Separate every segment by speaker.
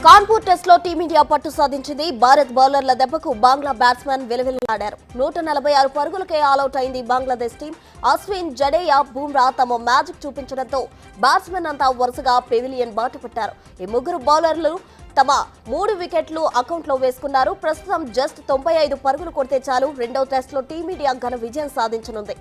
Speaker 1: Kanpur test లో team India పట్టు సాధించింది. భారత్ బౌలర్ల దెబ్బకు బంగ్లా బ్యాట్స్మెన్ విలవిల్లాడారు. 146 పరుగులకే ఆలౌట్ అయింది బంగ్లాదేశ్ టీం. అశ్విన్, జడేజా, బుమ్రా తమ మ్యాజిక్ చూపించడంతో బ్యాట్స్మెన్ అంతా వరుసగా పెవిలియన్ బాట పట్టారు. ఈ ముగ్గురు బౌలర్లు తమ 3 వికెట్లు అకౌంట్లో వేసుకున్నారు. ప్రస్తుతం జస్ట్ 95 పరుగులు కొడితే చాలు రెండో టెస్ట్ లో టీమిండియా ఘన విజయం సాధించనుంది.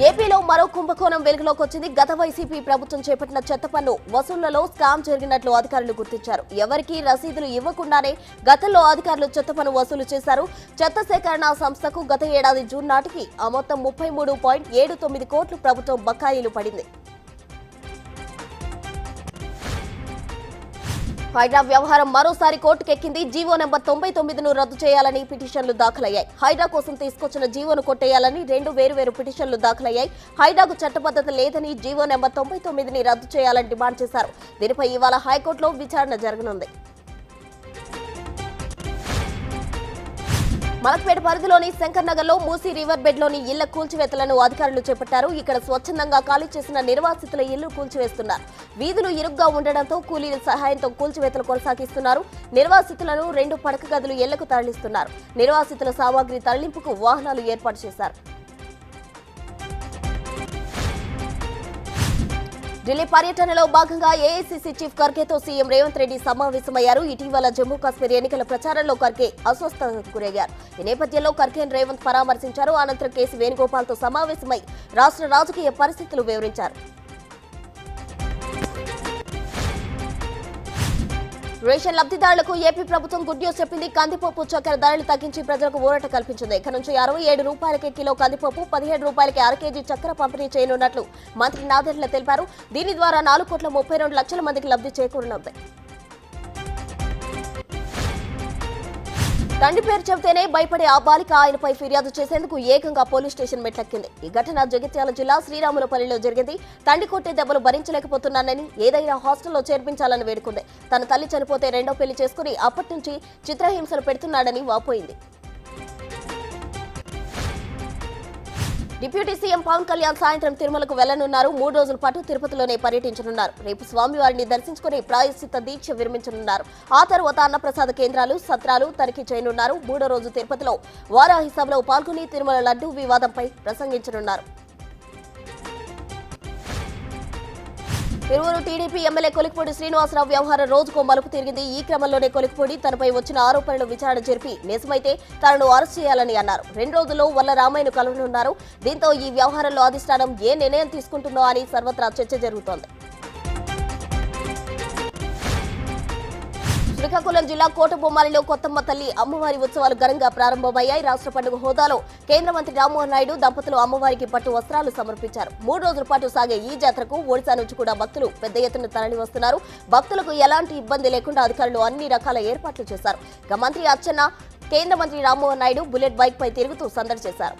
Speaker 1: ఏపీలో మరో కుంభకోణం వెలుగులోకి వచ్చింది. గత వైసీపీ ప్రభుత్వం చేపట్టిన చెత్త పన్ను వసూళ్లలో స్కామ్ జరిగినట్లు అధికారులు గుర్తించారు. ఎవరికీ రసీదులు ఇవ్వకుండానే గతంలో అధికారులు చెత్త పన్ను వసూలు చేశారు. చెత్త సేకరణ సంస్థకు గత ఏడాది జూన్ నాటికి ఆ మొత్తం 33.79 కోట్లు ప్రభుత్వం బకాయిలు పడింది. హైడ్రా వ్యవహారం మరోసారి కోర్టుకెక్కింది. జీవో నెంబర్ 99ను రద్దు చేయాలని పిటిషన్లు దాఖలయ్యాయి. హైడ్రా కోసం తీసుకొచ్చిన జీవోను కొట్టేయాలని 2 వేరువేరు పిటిషన్లు దాఖలయ్యాయి. హైడ్రాకు చట్టబద్ధత లేదని జీవో నెంబర్ 99ని రద్దు చేయాలని డిమాండ్ చేశారు. దీనిపై ఇవాళ హైకోర్టులో విచారణ జరగనుంది. మలక్పేట పరిధిలోని శంకర్ నగర్ లో మూసీ రివర్ బెడ్ లోని ఇళ్ల కూల్చివేతలను అధికారులు చేపట్టారు. ఇక్కడ స్వచ్ఛందంగా ఖాళీ చేసిన నిర్వాసితుల ఇళ్లు కూల్చివేస్తున్నారు. వీధులు ఇరుగ్గా ఉండడంతో కూలీల సహాయంతో కూల్చివేతలు కొనసాగిస్తున్నారు. నిర్వాసితులను 2 పడక గదులు ఇళ్లకు తరలిస్తున్నారు. నిర్వాసితుల సామాగ్రి తరలింపుకు వాహనాలు ఏర్పాటు చేశారు. ఢిల్లీ పర్యటనలో భాగంగా ఏఐసీసీ చీఫ్ ఖర్గేతో సీఎం రేవంత్ రెడ్డి సమావేశమయ్యారు. ఇటీవల జమ్మూ కాశ్మీర్ ఎన్నికల ప్రచారంలో ఖర్గే అస్వస్థతకు గురయ్యారు. ఈ నేపథ్యంలో ఖర్గేను రేవంత్ పరామర్శించారు. అనంతరం కేసీ వేణుగోపాల్తో సమావేశమై రాష్ట్ర రాజకీయ పరిస్థితులు వివరించారు. రేషన్ లబ్ధిదారులకు ఏపీ ప్రభుత్వం గుడ్ న్యూస్ చెప్పింది. కందిపప్పు, చక్కెర ధరలు తగ్గించి ప్రజలకు ఊరట కల్పించింది. ఇక నుంచి 67 రూపాయలకే కిలో కందిపప్పు, 17 రూపాయలకి అర కేజీ చక్కెర పంపిణీ చేయనున్నట్లు మంత్రి నాదెండ్ల తెలిపారు. దీని ద్వారా 4.32 లక్షల మందికి లబ్ధి చేకూరనుంది. తండ్రి పేరు చెబితేనే భయపడే ఆ బాలిక ఆయనపై ఫిర్యాదు చేసేందుకు ఏకంగా పోలీస్ స్టేషన్ మెట్లెక్కింది. ఈ ఘటన జగిత్యాల జిల్లా శ్రీరాములపల్లిలో జరిగింది. తండ్రి కొట్టే దెబ్బలు భరించలేకపోతున్నానని ఏదైనా హాస్టల్లో చేర్పించాలని వేడుకుంది. తన తల్లి చనిపోతే రెండో పెళ్లి చేసుకుని అప్పటి నుంచి చిత్రహింసలు పెడుతున్నాడని వాపోయింది. డిప్యూటీ సీఎం పవన్ కళ్యాణ్ సాయంత్రం తిరుమలకు వెళ్లనున్నారు. 3 రోజుల పాటు తిరుపతిలోనే పర్యటించనున్నారు. రేపు స్వామివారిని దర్శించుకుని ప్రాయశ్చిత్త దీక్ష విరమించనున్నారు. ఆ తర్వాత అన్నప్రసాద కేంద్రాలు, సత్రాలు తనిఖీ చేయనున్నారు. 3వ రోజు తిరుపతిలో వారాహి సభలో పాల్గొని తిరుమల లడ్డూ వివాదంపై ప్రసంగించనున్నారు. తిరువురు టీడీపీ ఎమ్మెల్యే కొలిక్పూడి శ్రీనివాసరావు వ్యవహారం రోజుకో మలుపు తిరిగింది. ఈ క్రమంలోనే కొలిక్పూడి తనపై వచ్చిన ఆరోపణలు విచారణ జరిపి నిజమైతే తనను అరెస్ట్ చేయాలని అన్నారు. 2 రోజుల్లో వల్ల రామయ్యను కలవనున్నారు. దీంతో ఈ వ్యవహారంలో అధిష్టానం ఏ నిర్ణయం తీసుకుంటుందో అని సర్వత్రా చర్చ జరుగుతోంది. శ్రీకాకుళం జిల్లా కోటబొమ్మాలిలో కొత్తమ్మ తల్లి అమ్మవారి ఉత్సవాలు ఘనంగా ప్రారంభమయ్యాయి. రాష్ట్ర పండుగ హోదాలో కేంద్ర మంత్రి రామ్మోహన్ నాయుడు దంపతులు అమ్మవారికి పట్టు వస్త్రాలు సమర్పించారు. 3 రోజుల పాటు సాగే ఈ జాతరకు ఒడిశా నుంచి కూడా భక్తులు పెద్ద ఎత్తున తరలి వస్తున్నారు. భక్తులకు ఎలాంటి ఇబ్బంది లేకుండా అధికారులు అన్ని రకాల ఏర్పాట్లు చేశారు. ఇక మంత్రి అచ్చెన్న, కేంద్ర మంత్రి రామ్మోహన్ నాయుడు బుల్లెట్ బైక్ పై తిరుగుతూ సందడి చేశారు.